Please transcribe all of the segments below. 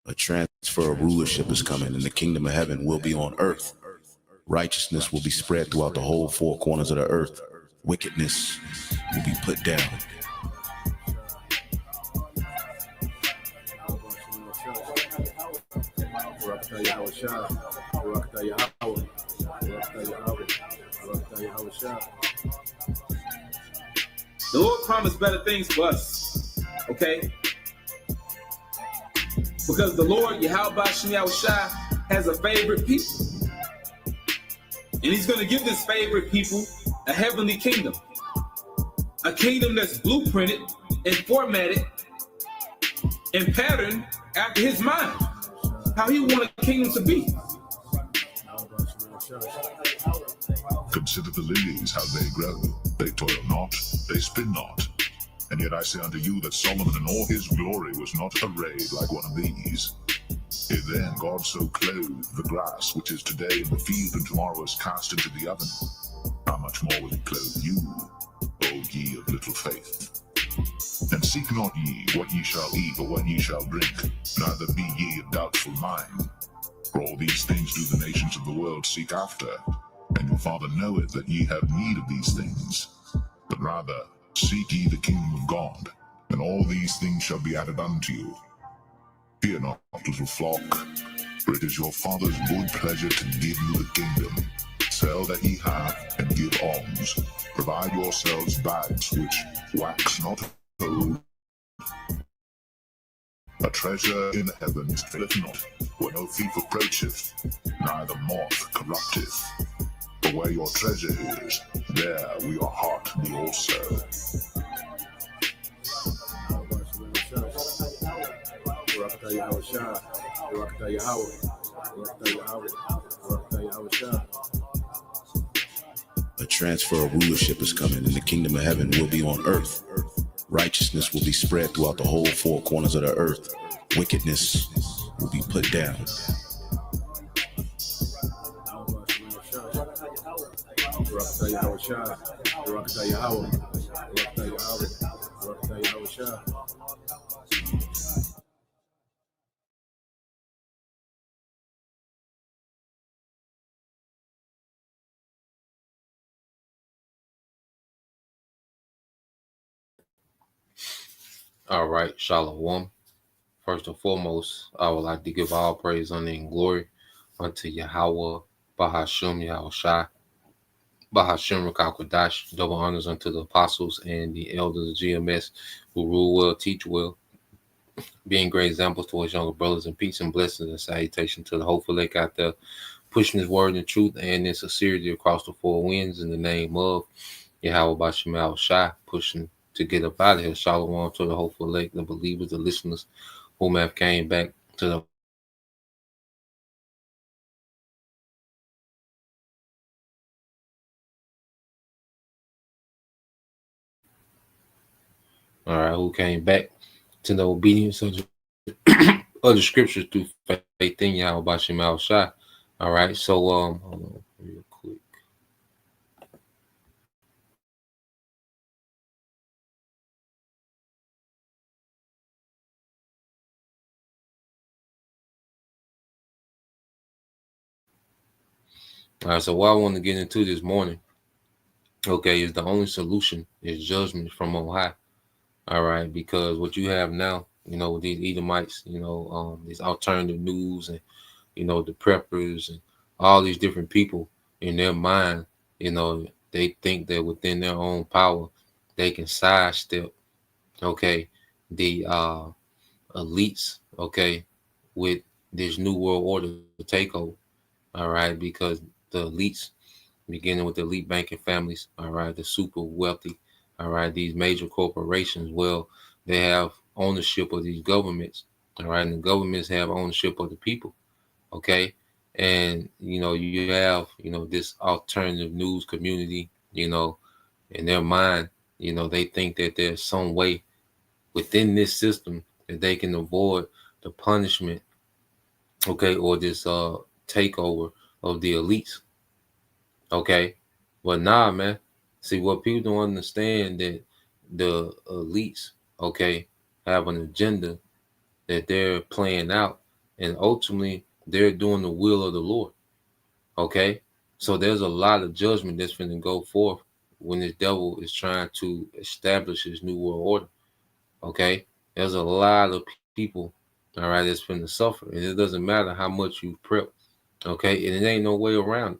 A transfer of rulership is coming, and the kingdom of heaven will be on earth. Righteousness will be spread throughout the whole four corners of the earth. Wickedness will be put down. The Lord promised better things for us, okay? Because the Lord, Yahweh Shem Yahushua, has a favorite people. And he's going to give this favorite people a heavenly kingdom. A kingdom that's blueprinted and formatted and patterned after his mind. How he wanted the kingdom to be. Consider the lilies, how they grow. They toil not, they spin not. And yet I say unto you that Solomon in all his glory was not arrayed like one of these. If then God so clothed the grass which is today in the field and tomorrow is cast into the oven, how much more will he clothe you, O ye of little faith? And seek not ye what ye shall eat or what ye shall drink, neither be ye of doubtful mind. For all these things do the nations of the world seek after, and your Father knoweth that ye have need of these things. But rather seek ye the kingdom of God, and all these things shall be added unto you. Fear not, little flock, for it is your Father's good pleasure to give you the kingdom. Sell that ye have, and give alms. Provide yourselves bags which wax not old, a treasure in the heavens faileth not, where no thief approacheth, neither moth corrupteth. For where your treasure is, there will your heart be also. A transfer of rulership is coming, and the kingdom of heaven will be on earth. Righteousness will be spread throughout the whole four corners of the earth. Wickedness will be put down. All right, Shalom. First and foremost, I would like to give all praise, honor, and glory unto Yahweh, Bahashem, Yahushai, Bahashem, Rakakwadash. Double honors unto the apostles and the elders of GMS who rule well, teach well, being great examples to his younger brothers, and peace and blessings and salutation to the hopeful lake out there, pushing his word in truth and in sincerity across the four winds in the name of Yahweh Bahashem Yahushai, pushing to get up out of here. Shalom to the hopeful elect, the believers, the listeners whom have came back to the who came back to the obedience of the scriptures through faith in Yahweh Bahashem Yahushai. All right, so hold on real quick. All right, so what I want to get into this morning, okay, is the only solution is judgment from on high. All right, because what you have now, with these Edomites, these alternative news and, the preppers and all these different people in their mind, they think that within their own power, they can sidestep, okay, the elites, okay, with this new world order takeover. All right, because the elites, beginning with the elite banking families, all right, the super wealthy, all right, these major corporations, well, they have ownership of these governments, all right, and the governments have ownership of the people, okay, and, you have, this alternative news community, in their mind, they think that there's some way within this system that they can avoid the punishment, okay, or this takeover of the elites. Okay. But nah, man. See, what people don't understand that the elites, okay, have an agenda that they're playing out and ultimately they're doing the will of the Lord. Okay, so there's a lot of judgment that's going to go forth when this devil is trying to establish his new world order. Okay, there's a lot of people, all right, that's going to suffer, and it doesn't matter how much you prep. Okay, and it ain't no way around it.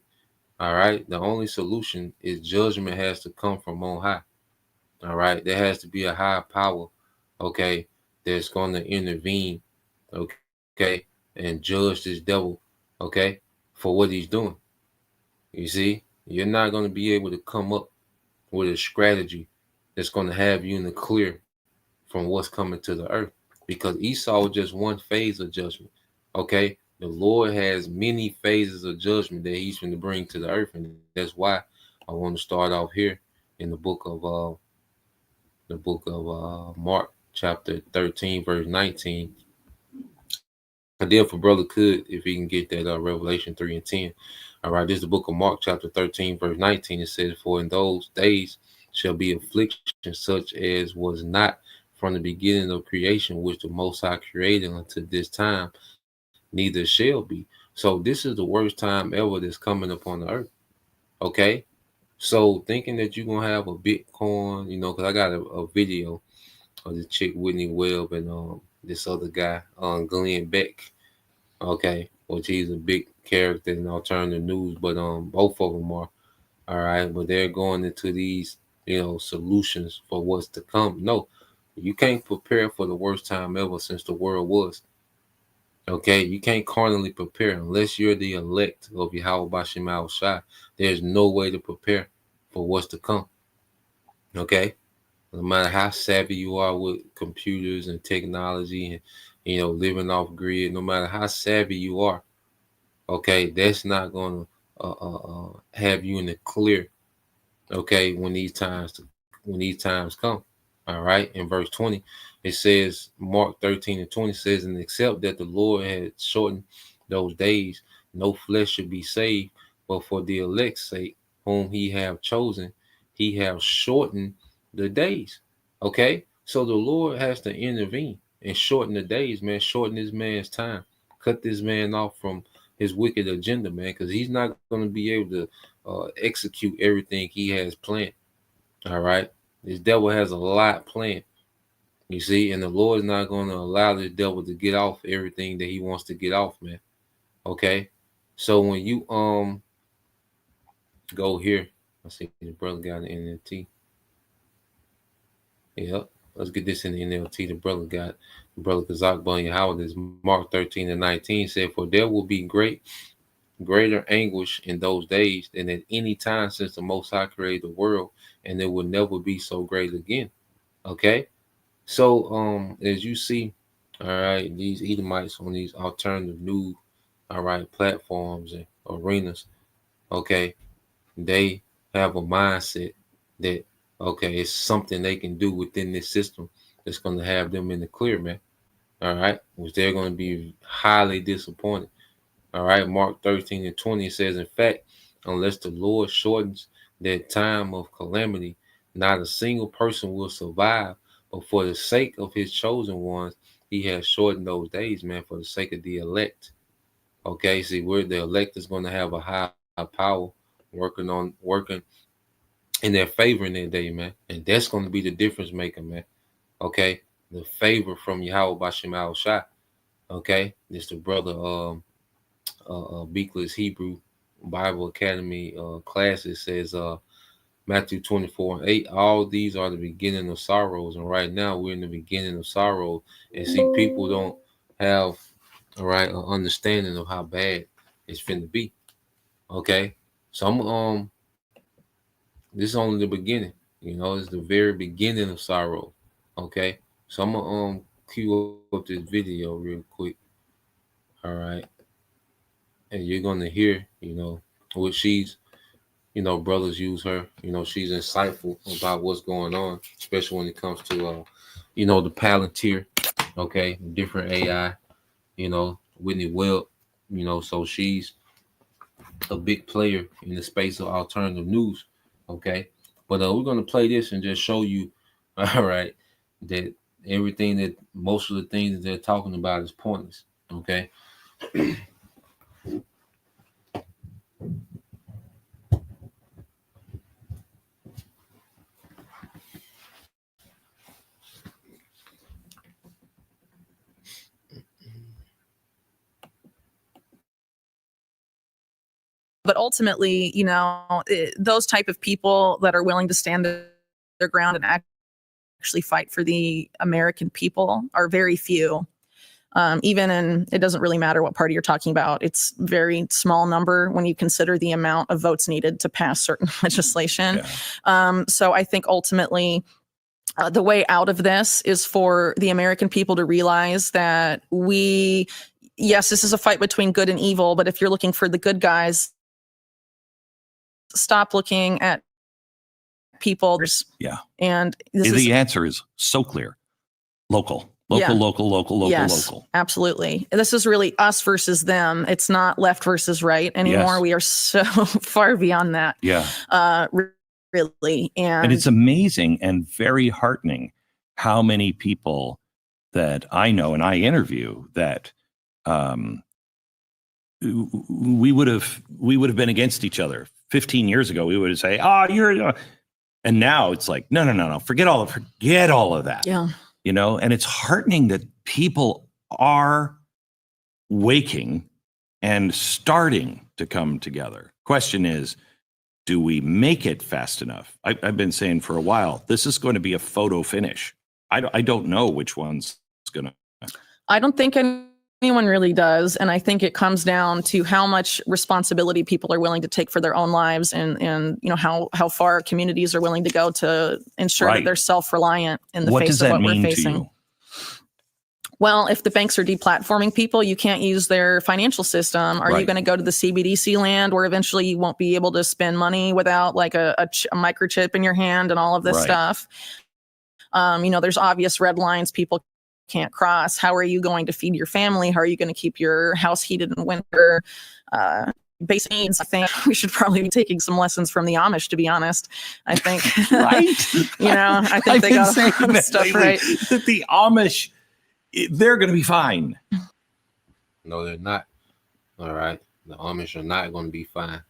All right, the only solution is judgment has to come from on high. All right, there has to be a higher power, okay, that's going to intervene, okay, and judge this devil, okay, for what he's doing. You see, you're not going to be able to come up with a strategy that's going to have you in the clear from what's coming to the earth, because Esau was just one phase of judgment. Okay, the Lord has many phases of judgment that He's going to bring to the earth, and that's why I want to start off here in the book of Mark, chapter 13, verse 19. I did for brother could if he can get that Revelation 3 and 10. All right, this is the book of Mark, chapter 13, verse 19. It says, "For in those days shall be affliction such as was not from the beginning of creation, which the Most High created unto this time, neither shall be." So this is the worst time ever that's coming upon the earth. Okay, so thinking that you're gonna have a Bitcoin, because I got a video of the chick Whitney Webb and this other guy, Glenn Beck. Okay, which he's a big character in alternative news, but both of them are all right. But they're going into these, solutions for what's to come. No, you can't prepare for the worst time ever since the world was. Okay, you can't carnally prepare unless you're the elect of Yahweh Bashim Al Shai. There's no way to prepare for what's to come. Okay, no matter how savvy you are with computers and technology and living off grid, no matter how savvy you are, okay, that's not going to have you in the clear. Okay, when these times come. All right, in verse 20, it says, Mark 13 and 20 says, "And except that the Lord had shortened those days, no flesh should be saved, but for the elect's sake, whom He have chosen, He have shortened the days." Okay, so the Lord has to intervene and shorten the days, man. Shorten this man's time, cut this man off from his wicked agenda, man, because he's not going to be able to execute everything he has planned. All right, this devil has a lot planned, you see, and the Lord is not going to allow this devil to get off everything that he wants to get off, man. Okay, so when you go here, I see the brother got an NLT. Yep, let's get this in the NLT. The brother Kazak Bunyan Howard is Mark 13 and 19 said, "For there will be greater anguish in those days than at any time since the Most High created the world, and it will never be so great again." Okay, so as you see, all right, these Edomites on these alternative news, all right, platforms and arenas, okay, they have a mindset that it's something they can do within this system that's going to have them in the clear, man. All right, which they're going to be highly disappointed. All right, Mark 13 and 20 says, "In fact, unless the Lord shortens that time of calamity, not a single person will survive. But for the sake of His chosen ones, He has shortened those days, man, for the sake of the elect." Okay, see, where the elect is going to have a high power working in their favor in their day, man. And that's going to be the difference maker, man. Okay, the favor from Yahweh Bashim Al Shai. Okay, this the brother Beakless Hebrew Bible Academy classes says Matthew 24 and 8, "All these are the beginning of sorrows." And right now we're in the beginning of sorrow, and see, people don't have an understanding of how bad it's finna be. Okay, so I'm this is only the beginning. It's the very beginning of sorrow. Okay, so I'm gonna cue up this video real quick. All right, and you're gonna hear, what she's, brothers use her. She's insightful about what's going on, especially when it comes to, the Palantir, okay, different AI, Whitney Webb, so she's a big player in the space of alternative news, okay. But we're gonna play this and just show you, all right, that most of the things that they're talking about is pointless, okay. But ultimately, those type of people that are willing to stand their ground and actually fight for the American people are very few. Even in, it doesn't really matter what party you're talking about. It's very small number when you consider the amount of votes needed to pass certain legislation. Yeah. So I think ultimately the way out of this is for the American people to realize that yes, this is a fight between good and evil, but if you're looking for the good guys, stop looking at people. Yeah. And the answer is so clear. Local. Yes, local. Absolutely. This is really us versus them. It's not left versus right anymore. Yes. We are so far beyond that. Yeah. Really. And it's amazing and very heartening how many people that I know and I interview that we would have been against each other 15 years ago. We would say, you're, and now it's like, no, forget all of that. Yeah. And it's heartening that people are waking and starting to come together. Question is, do we make it fast enough? I've been saying for a while, this is going to be a photo finish. I don't know which one's going to. I don't think anyone really does. And I think it comes down to how much responsibility people are willing to take for their own lives and how far communities are willing to go to ensure that they're self-reliant in the face of what we're facing. To you? Well, if the banks are deplatforming people, you can't use their financial system. Are you going to go to the CBDC land where eventually you won't be able to spend money without like a microchip in your hand and all of this stuff? There's obvious red lines people can't cross. How are you going to feed your family? How are you going to keep your house heated in winter? Basic needs. I think we should probably be taking some lessons from the Amish, to be honest. I think, I think they got a lot of stuff right. That the Amish, they're going to be fine. No, they're not. All right. The Amish are not going to be fine.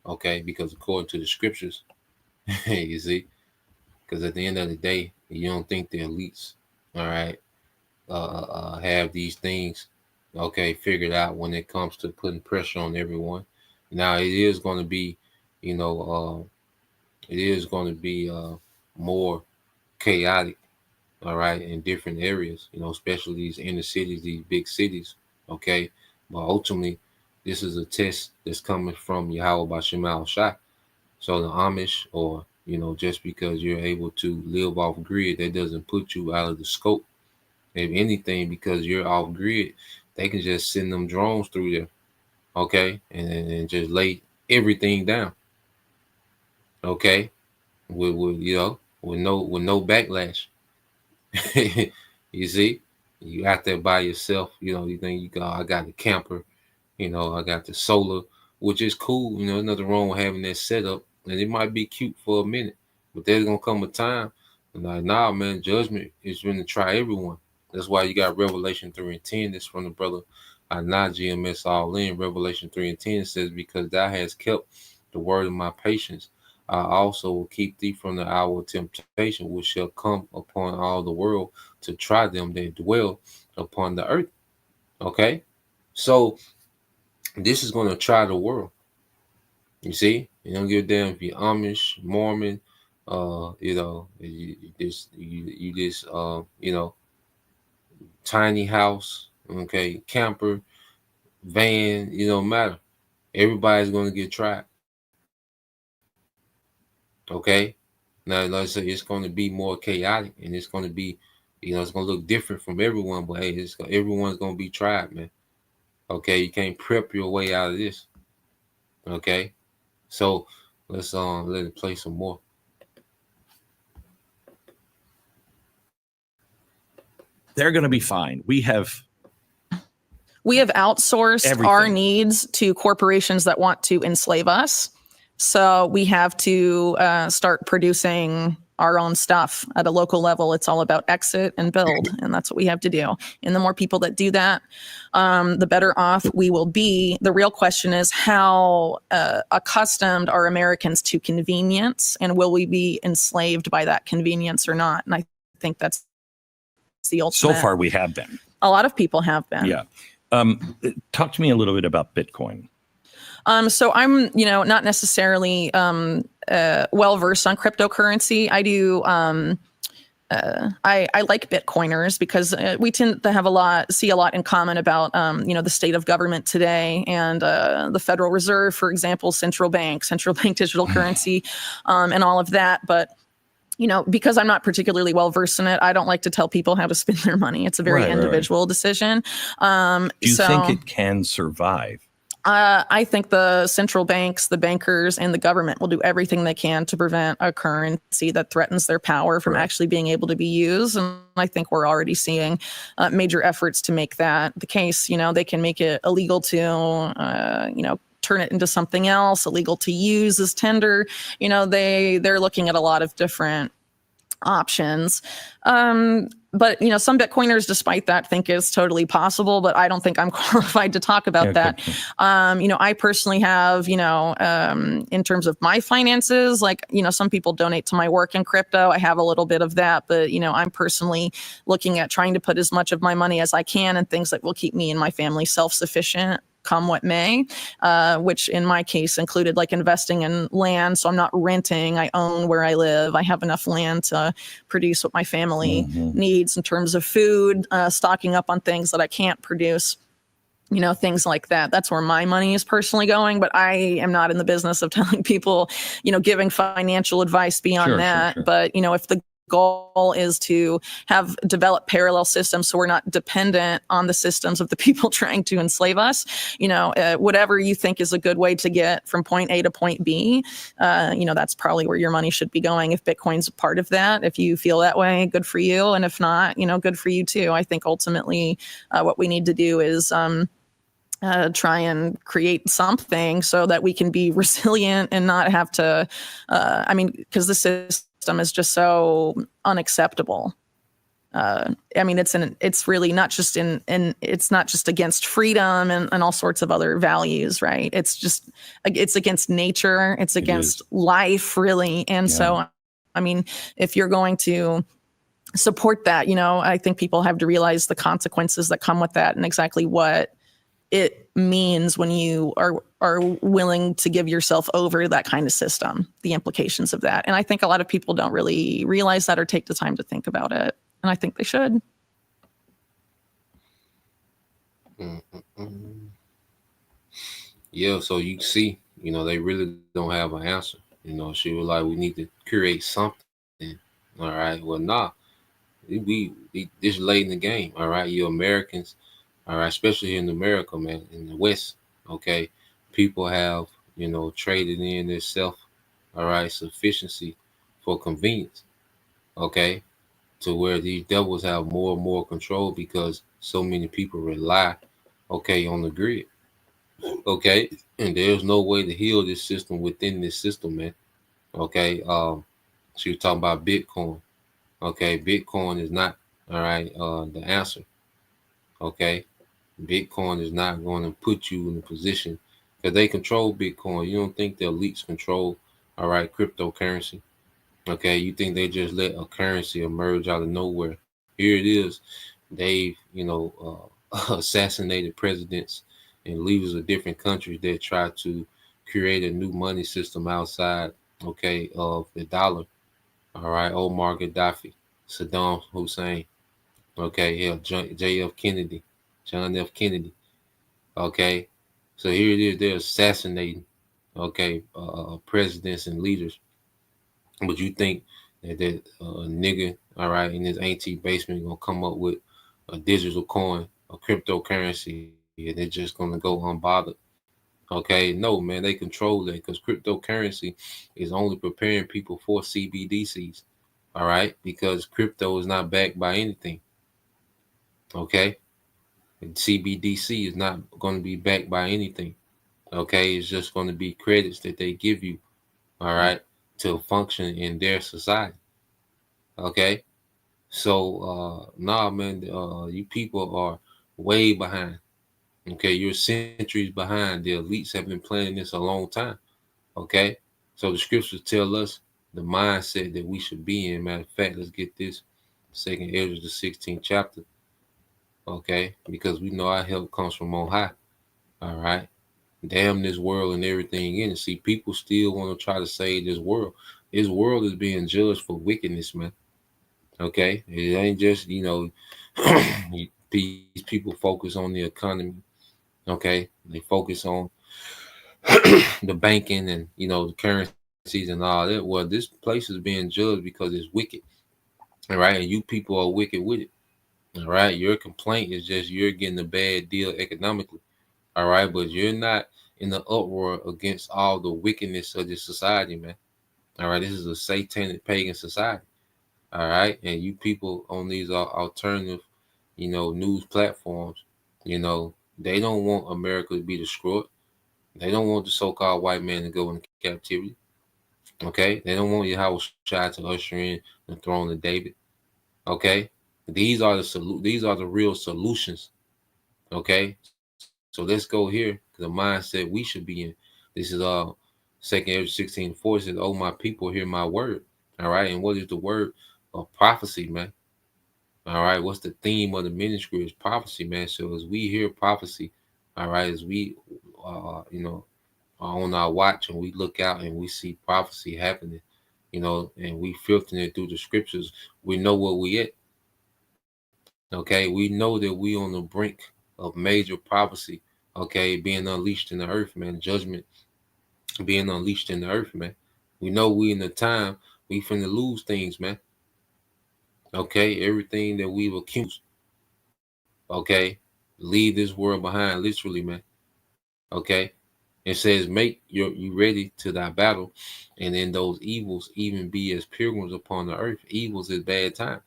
Okay. Because according to the scriptures, you see, because at the end of the day, you don't think the elites, all right, have these things, figured out when it comes to putting pressure on everyone. Now it is going to be, more chaotic, all right, in different areas, especially these inner cities, these big cities, okay. But ultimately, this is a test that's coming from Yahweh B'Shem Al-Shai. So the Amish, or just because you're able to live off grid, that doesn't put you out of the scope. If anything, because you're off grid, they can just send them drones through there, okay, and just lay everything down, okay, with no backlash. You see, you out there by yourself, you think you go, I got the camper, I got the solar, which is cool, there's nothing wrong with having that setup, and it might be cute for a minute, but there's gonna come a time, and like, nah, man, judgment is going to try everyone. That's why you got Revelation 3:10. This from the brother Not GMS All In. Revelation 3:10 says, because thou hast kept the word of my patience, I also will keep thee from the hour of temptation, which shall come upon all the world to try them that dwell upon the earth. Okay? So this is going to try the world. You see? You don't give a damn if you're Amish, Mormon, tiny house, okay, camper, van, it don't matter. Everybody's going to get tried. Okay? Now, like I say, it's going to be more chaotic, and it's going to be, it's going to look different from everyone, but hey, everyone's going to be tried, man. Okay? You can't prep your way out of this. Okay? So, let's let it play some more. They're going to be fine. We have outsourced everything. Our needs to corporations that want to enslave us. So we have to start producing our own stuff at a local level. It's all about exit and build, and that's what we have to do. And the more people that do that, the better off we will be. The real question is how accustomed are Americans to convenience, and will we be enslaved by that convenience or not? And I think that's the ultimate. So far, we have been. A lot of people have been. Yeah. Talk to me a little bit about Bitcoin. So I'm, not necessarily well versed on cryptocurrency. I do. I like Bitcoiners because we tend to have see a lot in common about, the state of government today and the Federal Reserve, for example, central bank digital currency, and all of that. But because I'm not particularly well versed in it, I don't like to tell people how to spend their money. It's a very individual decision. Do you think it can survive? I think the central banks, the bankers, and the government will do everything they can to prevent a currency that threatens their power from actually being able to be used. And I think we're already seeing major efforts to make that the case. They can make it illegal to, turn it into something else, illegal to use as tender. They're looking at a lot of different options. But, some Bitcoiners, despite that, think it's totally possible, but I don't think I'm qualified to talk about that. I personally have, in terms of my finances, some people donate to my work in crypto. I have a little bit of that, but, I'm personally looking at trying to put as much of my money as I can in things that will keep me and my family self-sufficient, come what may, which in my case included investing in land. So I'm not renting, I own where I live. I have enough land to produce what my family needs in terms of food, stocking up on things that I can't produce, things like that. That's where my money is personally going, but I am not in the business of telling people, giving financial advice beyond that. Sure. But, if the goal is to develop parallel systems so we're not dependent on the systems of the people trying to enslave us, whatever you think is a good way to get from point A to point B, that's probably where your money should be going. If Bitcoin's a part of that, if you feel that way, good for you. And if not, good for you too. I think ultimately what we need to do is try and create something so that we can be resilient and not have to, because the system is just so unacceptable. It's really not just it's not just against freedom and all sorts of other values, right? It's against nature. It's against life, really. And so, if you're going to support that, I think people have to realize the consequences that come with that and exactly what it means when you are willing to give yourself over that kind of system, the implications of that. And I think a lot of people don't really realize that or take the time to think about it. And I think they should. Yeah, so you see, they really don't have an answer. She was like, we need to create something. All right. Well, we this late in the game. All right. You Americans, all right, especially here in America, man, in the West, okay, people have, traded in their sufficiency for convenience, okay, to where these devils have more and more control because so many people rely, okay, on the grid, okay, and there's no way to heal this system within this system, man, okay. She was talking about Bitcoin, okay. Bitcoin is not, all right, the answer, okay. Bitcoin is not going to put you in a position because they control Bitcoin. You don't think the elites control, all right, cryptocurrency. Okay, you think they just let a currency emerge out of nowhere. Here it is. They've, assassinated presidents and leaders of different countries that try to create a new money system outside, okay, of the dollar. All right, Omar Gaddafi, Saddam Hussein, okay, John F. Kennedy. Okay, so here it is. They're assassinating, okay, presidents and leaders. But you think that nigga, all right, in his antique basement gonna come up with a digital coin, a cryptocurrency, and they're just gonna go unbothered? Okay, no, man, they control that because cryptocurrency is only preparing people for CBDCs. All right, because crypto is not backed by anything. Okay. And CBDC is not going to be backed by anything. Okay, it's just going to be credits that they give you, all right, to function in their society. Okay. So nah, man, you people are way behind. Okay, you're centuries behind. The elites have been planning this a long time. Okay, so the scriptures tell us the mindset that we should be in. Matter of fact, let's get this. Second Ezra, the 16th chapter. Okay, because we know our help comes from on high. All right, damn this world and everything in it. See, people still want to try to save this world. This world is being judged for wickedness, man. Okay, it ain't just these people focus on the economy. Okay, they focus on the banking and the currencies and all that. Well, this place is being judged because it's wicked. All right, and you people are wicked with it. All right, your complaint is just you're getting a bad deal economically. All right, but you're not in the uproar against all the wickedness of this society, man. All right, this is a satanic pagan society. All right, and you people on these alternative, news platforms, they don't want America to be destroyed. They don't want the so-called white man to go into captivity. Okay, they don't want Yahweh Shai to usher in the throne of David. Okay, these are the real solutions. Okay, so let's go here to the mindset we should be in. This is 2nd 16:4 says, "Oh my people, hear my word." All right, and what is the word of prophecy, man? All right, what's the theme of the ministry is prophecy, man. So as we hear prophecy, all right, as we are on our watch and we look out and we see prophecy happening, and we filtering it through the scriptures, we know where we at. Okay, we know that we on the brink of major prophecy. Okay, being unleashed in the earth, man. Judgment being unleashed in the earth, man. We know we in the time we finna lose things, man. Okay, everything that we've accused. Okay, leave this world behind, literally, man. Okay, it says, make you ready to thy battle, and then those evils even be as pilgrims upon the earth. Evils is bad time.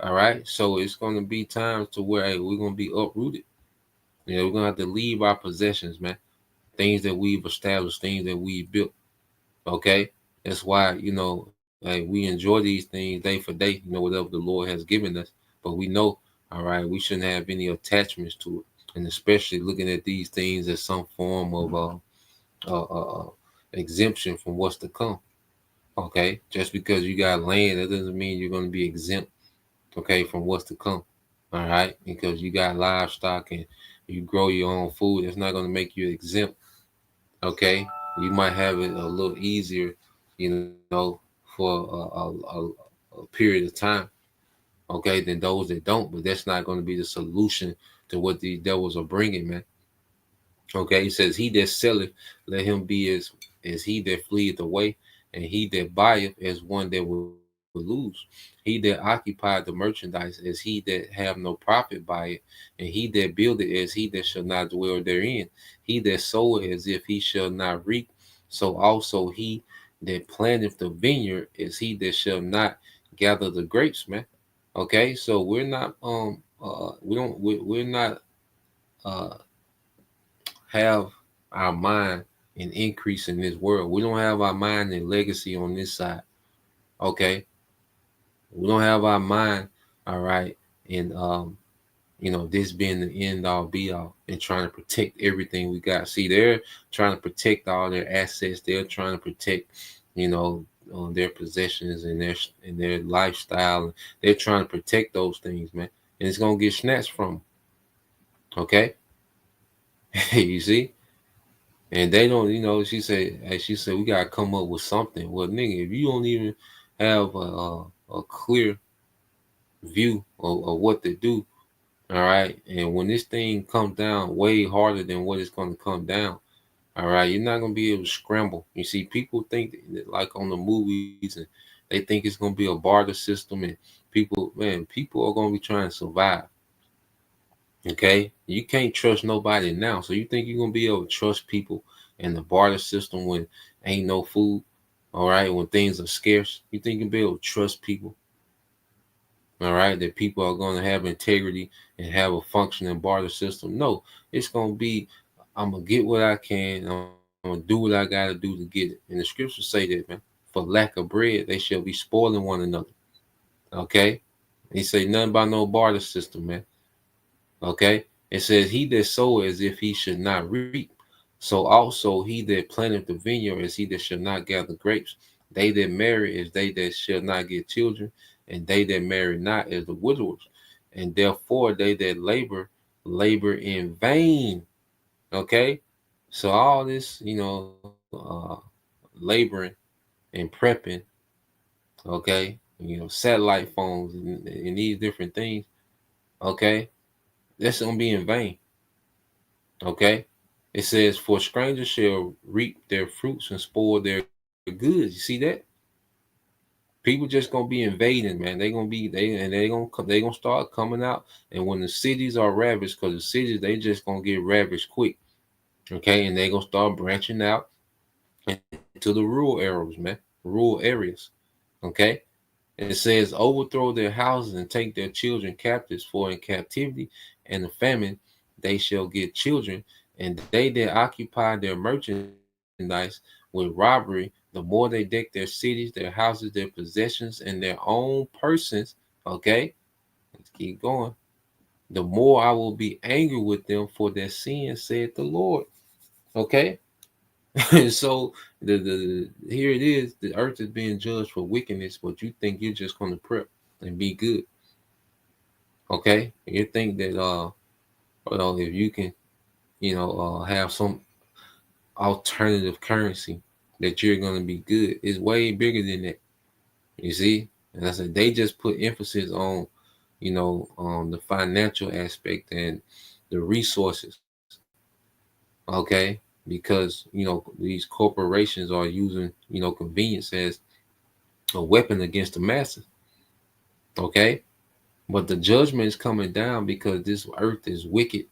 All right. So it's gonna be times to where we're gonna be uprooted. We're gonna have to leave our possessions, man. Things that we've established, things that we built. Okay. That's why, we enjoy these things day for day, whatever the Lord has given us. But we know, all right, we shouldn't have any attachments to it. And especially looking at these things as some form of exemption from what's to come. Okay, just because you got land, that doesn't mean you're going to be exempt. Okay, from what's to come. All right, because you got livestock and you grow your own food, it's not going to make you exempt. Okay, you might have it a little easier, for a period of time. Okay, than those that don't, but that's not going to be the solution to what these devils are bringing, man. Okay, he says, "He that selleth, let him be as he that fleeth away, and he that buyeth as one that will lose. He that occupied the merchandise as he that have no profit by it, and he that buildeth as he that shall not dwell therein. He that soweth as if he shall not reap, so also he that planteth the vineyard as he that shall not gather the grapes." Man, okay, so we're not we're not uh have our mind and increase in this world. We don't have our mind and legacy on this side. Okay. We don't have our mind, all right, and this being the end all be all and trying to protect everything we got. See, they're trying to protect all their assets, they're trying to protect, their possessions and their lifestyle. They're trying to protect those things, man. And it's gonna get snatched from them. Okay. You see? And they don't, she said, we gotta come up with something. Well, nigga, if you don't even have a clear view of what to do, all right, and when this thing comes down way harder than what it's gonna come down, all right, you're not gonna be able to scramble. You see, people think that like on the movies, and they think it's gonna be a barter system, and people are gonna be trying to survive. Okay, you can't trust nobody now. So you think you're gonna be able to trust people in the barter system when ain't no food? All right, when things are scarce, you think you'll be able to trust people? All right, that people are gonna have integrity and have a functioning barter system? No, it's gonna be, I'm gonna get what I can. I'm gonna do what I gotta do to get it. And the scriptures say that, man. For lack of bread, they shall be spoiling one another. Okay. He say nothing about no barter system, man. Okay. It says, he that soweth as if he should not reap. So also he that planteth the vineyard is he that shall not gather grapes. They that marry is they that shall not get children, and they that marry not is the widowers. And therefore they that labor in vain. Okay. So all this, laboring and prepping, okay, satellite phones and these different things, okay, that's gonna be in vain. Okay. It says, for strangers shall reap their fruits and spoil their goods. You see that? People just gonna be invading, man. They gonna start coming out. And when the cities are ravaged, because the cities they just gonna get ravaged quick. Okay, and they gonna start branching out into the rural areas, man. Rural areas. Okay. And it says, overthrow their houses and take their children captives, for in captivity and the famine they shall get children, and they that occupy their merchandise with robbery, the more they deck their cities, their houses, their possessions, and their own persons. Okay, let's keep going. The more I will be angry with them for their sins, said the Lord. Okay. So the here it is, the earth is being judged for wickedness, but you think you're just going to prep and be good. Okay, you think that well, if you can have some alternative currency, that you're going to be good. It's way bigger than that. You see, and I said they just put emphasis on the financial aspect and the resources. Okay, because these corporations are using convenience as a weapon against the masses. Okay, but the judgment is coming down because this earth is wicked.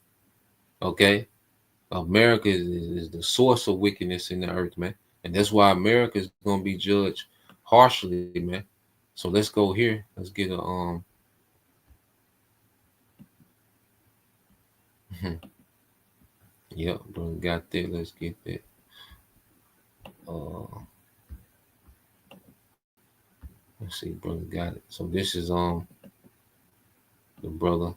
Okay, America is the source of wickedness in the earth, man, and that's why America is going to be judged harshly, man. So let's go here. Let's get a Yep, bro, got that. Let's get that. Let's see, brother got it. So this is the brother.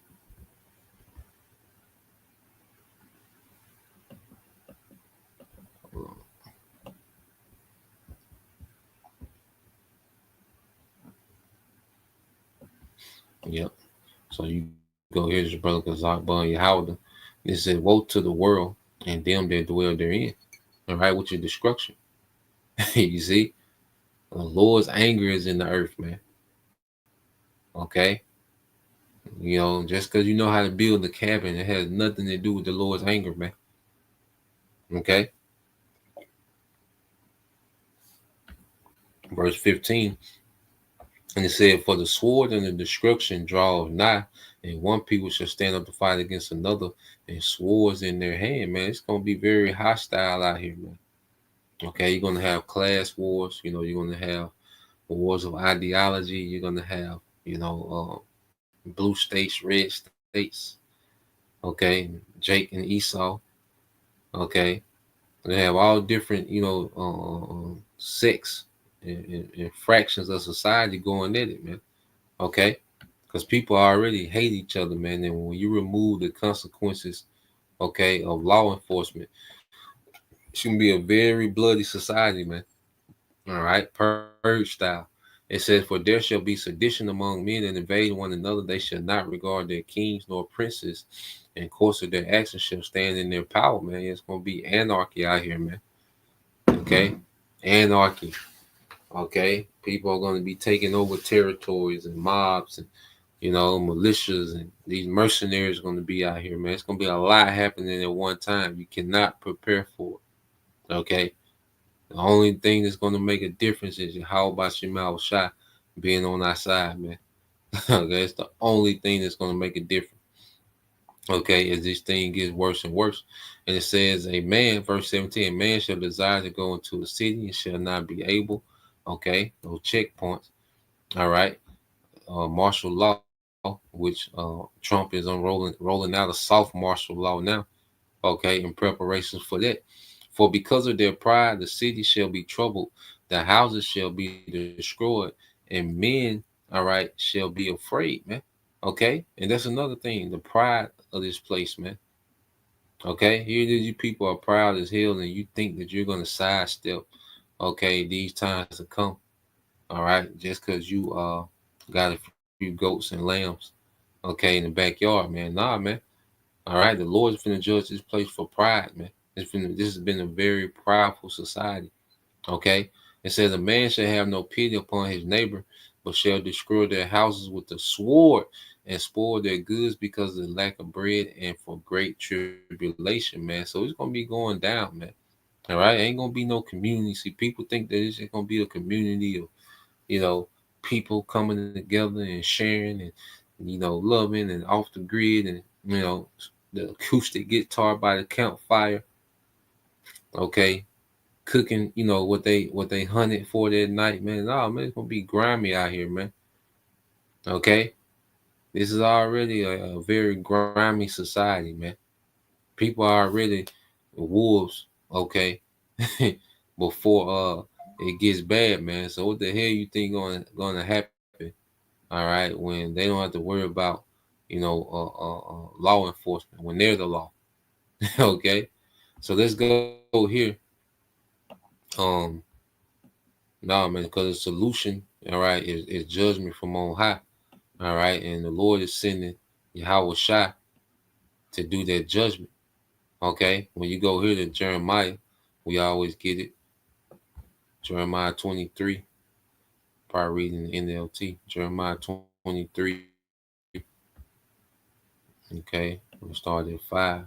Yep. So you go here's your brother Kazak Bun Yahweh. It said, woe to the world and them that dwell therein. All right, with your destruction. You see, the Lord's anger is in the earth, man. Okay. Just because you know how to build the cabin, it has nothing to do with the Lord's anger, man. Okay. Verse 15. And it said, for the sword and the destruction draw nigh, and one people shall stand up to fight against another, and swords in their hand, man. It's going to be very hostile out here, man. Okay. You're going to have class wars. You're going to have wars of ideology. You're going to have, blue states, red states. Okay. Jake and Esau. Okay. They have all different, sects and fractions of society going at it, man. Okay. Because people already hate each other, man. And when you remove the consequences, okay, of law enforcement, it should be a very bloody society, man. All right. Purge style. It says, for there shall be sedition among men and invade one another. They shall not regard their kings nor princes, and course of their actions shall stand in their power, man. It's going to be anarchy out here, man. Okay. Anarchy. Okay. People are going to be taking over territories and mobs and, militias, and these mercenaries are going to be out here, man. It's going to be a lot happening at one time. You cannot prepare for it. Okay. The only thing that's going to make a difference is how about Shemal Shah being on our side, man. Okay. It's the only thing that's going to make a difference. Okay, as this thing gets worse and worse. And it says, a man, verse 17, a man shall desire to go into a city and shall not be able. Okay, no checkpoints. All right. Martial law, which Trump is rolling out a soft martial law now. Okay, in preparations for that. For because of their pride, the city shall be troubled, the houses shall be destroyed, and men all right, shall be afraid, man. Okay, and that's another thing, the pride of this place, man. Okay, here it is, you people are proud as hell, and you think that you're gonna sidestep, okay, these times to come, all right, just because you got a few goats and lambs, okay, in the backyard, man. Nah, man. All right, the Lord's finna judge this place for pride, man. This has been a very prideful society. Okay, it says a man shall have no pity upon his neighbor, but shall destroy their houses with the sword and spoil their goods because of the lack of bread and for great tribulation, man. So it's gonna be going down, man. All right, ain't gonna be no community. See, people think that it's just gonna be a community of, you know, people coming together and sharing and, loving and off the grid and, the acoustic guitar by the campfire. Okay, cooking, what they hunted for that night, man. No, man, it's gonna be grimy out here, man. Okay, this is already a very grimy society, man. People are already wolves, okay, before it gets bad, man. So what the hell you think gonna happen? All right, when they don't have to worry about, law enforcement when they're the law. Okay, so let's go here. No, man, because the solution, all right, is judgment from on high. All right, and the Lord is sending Yahweh Shai to do that judgment. Okay, when you go here to Jeremiah, we always get it. Jeremiah 23, probably reading the NLT. Jeremiah 23. Okay, we'll start at 5.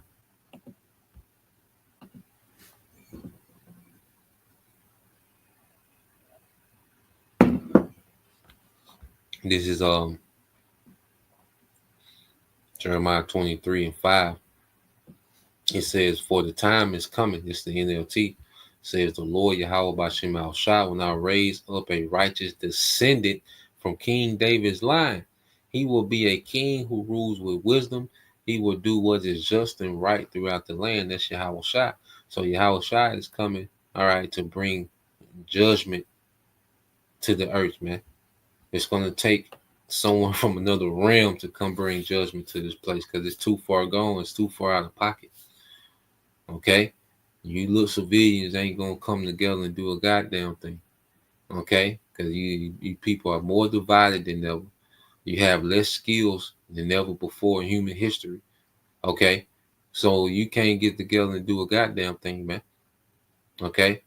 This is Jeremiah 23 and 5. It says, "For the time is coming," this is the NLT, says the Lord Yahweh B'Shem Al Shai will now raise up a righteous descendant from King David's line. He will be a king who rules with wisdom. He will do what is just and right throughout the land. That's Yahweh Shai. So Yahweh Shai is coming, all right, to bring judgment to the earth, man. It's going to take someone from another realm to come bring judgment to this place because it's too far gone. It's too far out of pocket. Okay? You little civilians ain't going to come together and do a goddamn thing. Okay? Because you people are more divided than ever. You have less skills than ever before in human history. Okay? So you can't get together and do a goddamn thing, man. Okay?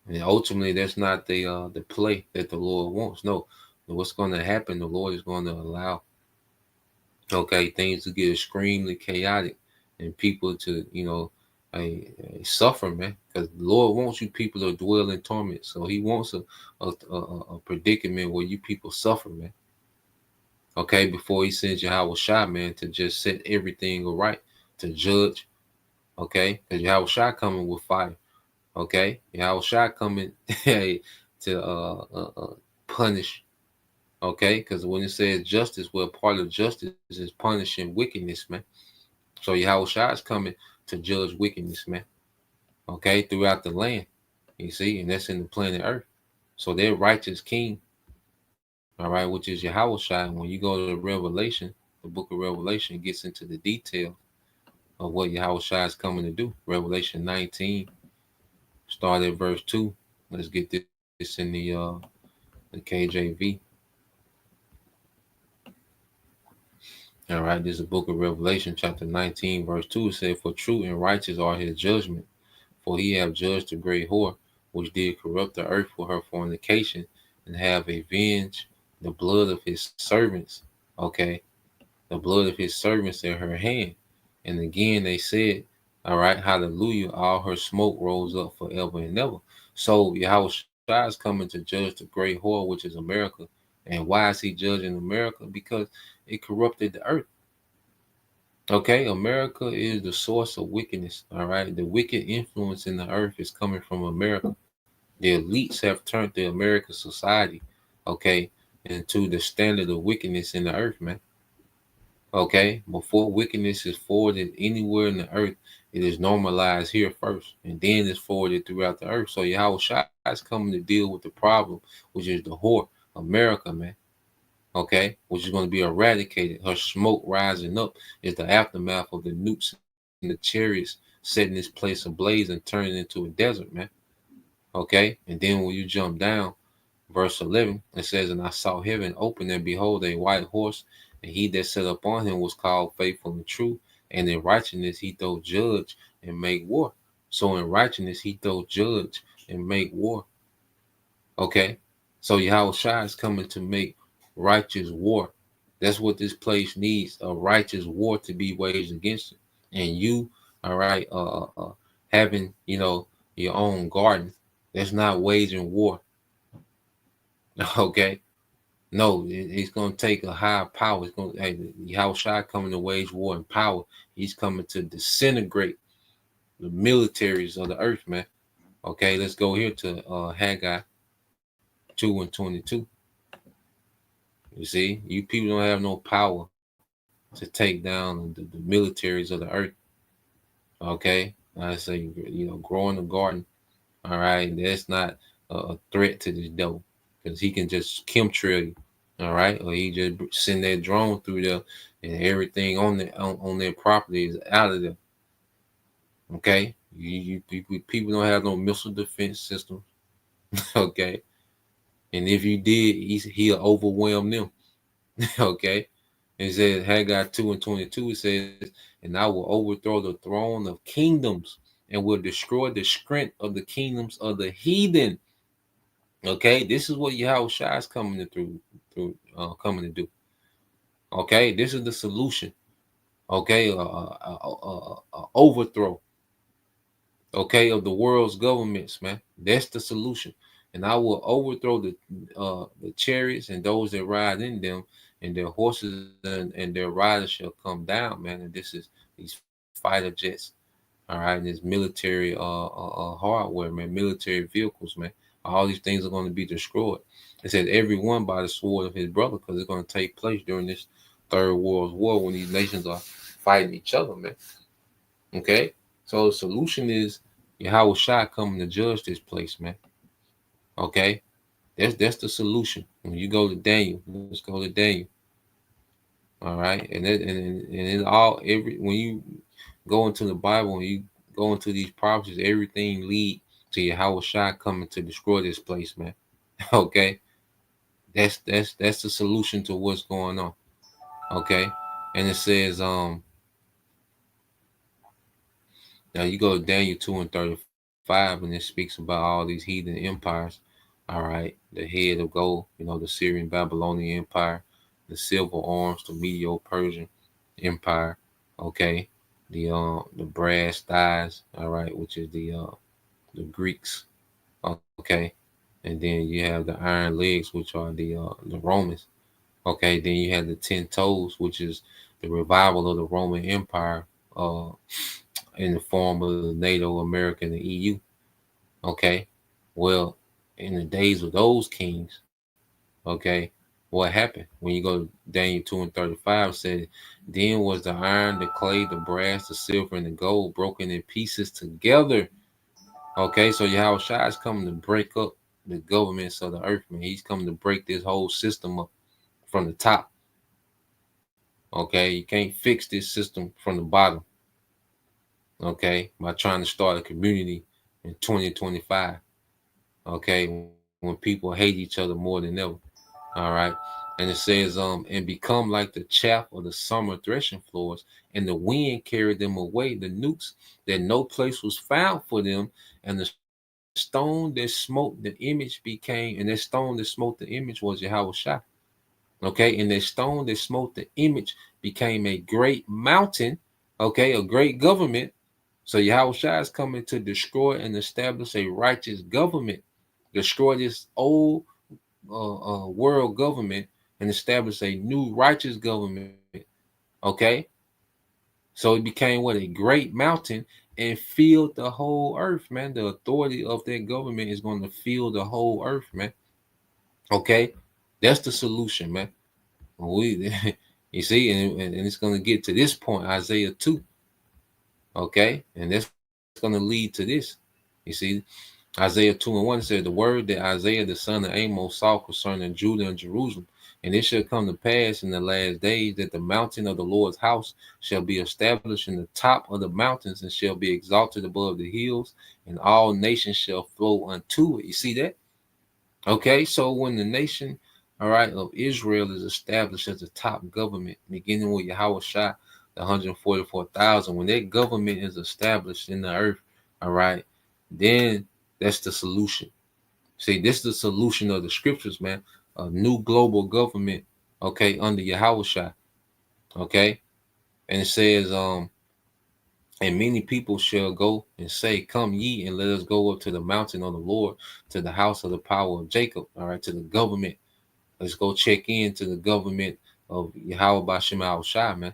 And ultimately, that's not the play that the Lord wants. No, what's going to happen? The Lord is going to allow, okay, things to get extremely chaotic and people to, suffer, man. Because the Lord wants you people to dwell in torment. So He wants a predicament where you people suffer, man. Okay, before He sends Yahweh Shai, man, to just set everything right, to judge. Okay, because Yahweh Shai coming with fire. Okay, Yahweh Shai coming to punish. Okay, because when it says justice, well, part of justice is punishing wickedness, man. So Yahweh Shai is coming to judge wickedness, man. Okay, throughout the land, you see, and that's in the planet Earth. So their righteous king, all right, which is Yahweh Shai. When you go to Revelation, the book of Revelation gets into the detail of what Yahweh Shai is coming to do. Revelation 19. Start at verse 2. Let's get this in the KJV. All right, this is the book of Revelation, chapter 19, verse 2. It said, "For true and righteous are His judgment, for He have judged the great whore, which did corrupt the earth for her fornication, and have avenged the blood of His servants." Okay, the blood of His servants in her hand. And again, they said, all right, hallelujah, all her smoke rose up forever and ever. So Yahweh Shai is coming to judge the great whore, which is America. And why is He judging America? Because it corrupted the earth. Okay, America is the source of wickedness. All right, the wicked influence in the earth is coming from America. The elites have turned the American society, okay, into the standard of wickedness in the earth, man. Okay, before wickedness is forwarded anywhere in the earth, it is normalized here first, and then it's forwarded throughout the earth. So Yahweh Shai is coming to deal with the problem, which is the whore, America, man. okay, which is going to be eradicated. Her smoke rising up is the aftermath of the nukes and the chariots setting this place ablaze and turning it into a desert, man. Okay, and then when you jump down, verse 11, it says, "And I saw heaven open, and behold, a white horse, and he that sat upon him was called Faithful and True, and in righteousness he doth judge and make war." So in righteousness he doth judge and make war. Okay, so Yahweh Shai is coming to make righteous war. That's what this place needs, a righteous war to be waged against it. And you, all right, having, your own garden, that's not waging war. Okay, no, it's going to take a higher power. It's going to, hey, Yahweh Shai coming to wage war in power. He's coming to disintegrate the militaries of the earth, man. Okay, let's go here to Haggai 2:22. You see, you people don't have no power to take down the militaries of the earth. Okay, I say, growing a garden. All right, that's not a threat to this devil, because he can just chemtrail you. All right, or he just send that drone through there, and everything on their property is out of there. Okay, you people don't have no missile defense system. Okay, and if you did, he'll overwhelm them. Okay, it says Haggai 2:22. It says, "And I will overthrow the throne of kingdoms and will destroy the strength of the kingdoms of the heathen." Okay, this is what Yahweh Shai is coming to do. Okay, this is the solution. Okay, overthrow. Okay, of the world's governments, man. That's the solution. "And I will overthrow the chariots and those that ride in them, and their horses and their riders shall come down," man. And this is these fighter jets, all right, and this military hardware, man, military vehicles, man. All these things are going to be destroyed. It says everyone by the sword of his brother, because it's going to take place during this Third World War when these nations are fighting each other, man. Okay, so the solution is Yahweh Shai coming to judge this place, man. Okay, that's the solution. When you go to Daniel, let's go to Daniel. All right, and it all when you go into the Bible, when you go into these prophecies, everything lead to Yahweh Shai coming to destroy this place, man. Okay, that's the solution to what's going on. Okay, and it says now you go to Daniel 2:35, and it speaks about all these heathen empires. All right, the head of gold, the Syrian Babylonian Empire, the silver arms, the Medo-Persian Empire. Okay, the brass thighs. All right, which is the Greeks. Okay, and then you have the iron legs, which are the Romans. Okay, then you have the 10 toes, which is the revival of the Roman Empire in the form of the NATO, America, and the EU. Okay, well, in the days of those kings, okay, what happened? When you go to Daniel 2:35, said, "Then was the iron, the clay, the brass, the silver, and the gold broken in pieces together." Okay, so Yahweh Shai is coming to break up the governments of the earth, man. He's coming to break this whole system up from the top. Okay, you can't fix this system from the bottom. Okay, by trying to start a community in 2025. Okay, when people hate each other more than ever. All right, and it says, "And become like the chaff of the summer threshing floors, and the wind carried them away, the nukes, that no place was found for them, and the stone that smote the image became," and that stone that smote the image was Yahweh Shai. Okay, and that stone that smote the image became a great mountain. Okay, a great government. So Yahweh Shai is coming to destroy and establish a righteous government, destroy this old world government, and establish a new righteous government. Okay, so it became what, a great mountain, and filled the whole earth, man. The authority of that government is going to fill the whole earth, man. Okay, that's the solution, man. You see, and it's going to get to this point, Isaiah 2. Okay, and that's going to lead to this. You see, Isaiah 2:1 said, the word that Isaiah the son of Amos saw concerning Judah and Jerusalem. And it shall come to pass in the last days that the mountain of the Lord's house shall be established in the top of the mountains and shall be exalted above the hills, and all nations shall flow unto it. You see that? Okay, so when the nation, all right, of Israel is established as a top government, beginning with Yahweh Shai, the 144,000, when that government is established in the earth, all right, then that's the solution. See, this is the solution of the scriptures, man. A new global government, okay, under Yahweh Shai, okay? And it says, and many people shall go and say, come ye and let us go up to the mountain of the Lord, to the house of the power of Jacob, all right, to the government. Let's go check into the government of Yahweh Bashim Shai, man,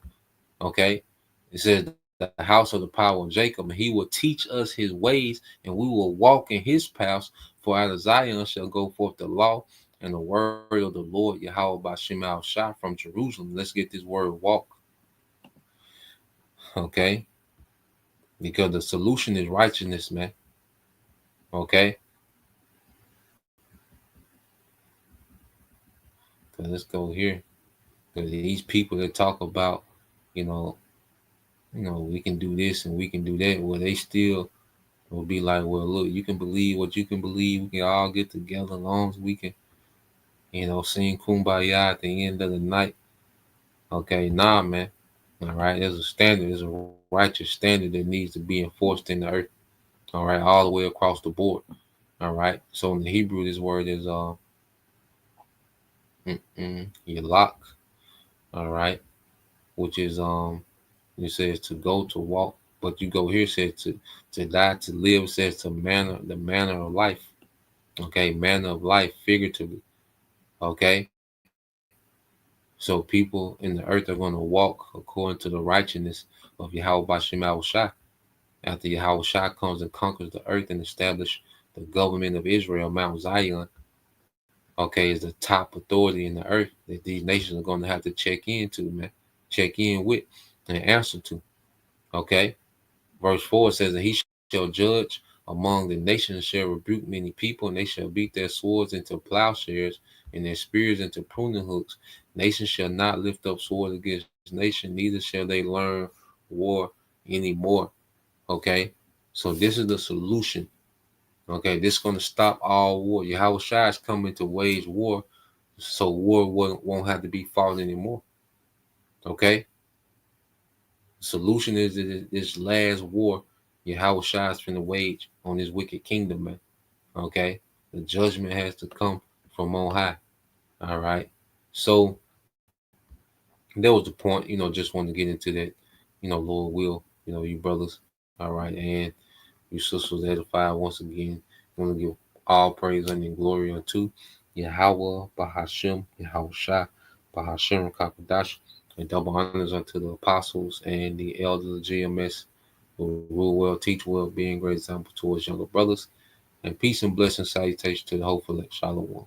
okay? It says, the house of the power of Jacob, and he will teach us his ways, and we will walk in his paths. For out of Zion shall go forth the law and the word of the Lord Yahweh Bashim Shai from Jerusalem. Let's get this word walk, okay? Because the solution is righteousness, man, okay? So let's go here. Because these people that talk about, you know, we can do this and we can do that, well, they still will be like, well, look, you can believe what you can believe. We can all get together as long as we can, sing Kumbaya at the end of the night. Okay, nah, man. All right, there's a standard, there's a righteous standard that needs to be enforced in the earth. All right, all the way across the board. All right, so in the Hebrew, this word is yalak. All right, which is it says to go, to walk, but you go here, it says to die, to live, it says to manner, the manner of life. Okay, manner of life, figuratively. Okay, so people in the earth are going to walk according to the righteousness of Yahweh Bashim Shai. After Yahweh Shai comes and conquers the earth and establishes the government of Israel, Mount Zion, okay, is the top authority in the earth that these nations are going to have to check into, man. Check in with and answer to. Okay. Verse 4 says that he shall judge among the nations, shall rebuke many people, and they shall beat their swords into plowshares and their spears into pruning hooks. Nation shall not lift up sword against nation, neither shall they learn war anymore. Okay. So this is the solution. Okay, this is going to stop all war. Yahweh Shai is coming to wage war, so war won't have to be fought anymore. Okay? The solution is this last war Yahweh Shai is going to wage on this wicked kingdom, man. Okay? The judgment has to come from on high. All right? So, that was the point, just want to get into that, Lord will, you brothers. All right? And you sisters edified once again. I want to give all praise and glory unto Yahweh, Bahashim, Yahweh Shai, Bahashim, Kakadash, and double honors unto the apostles and the elders of GMS who rule well, teach well, being great example towards younger brothers. And peace and blessing salutation to the hopeful Shalom.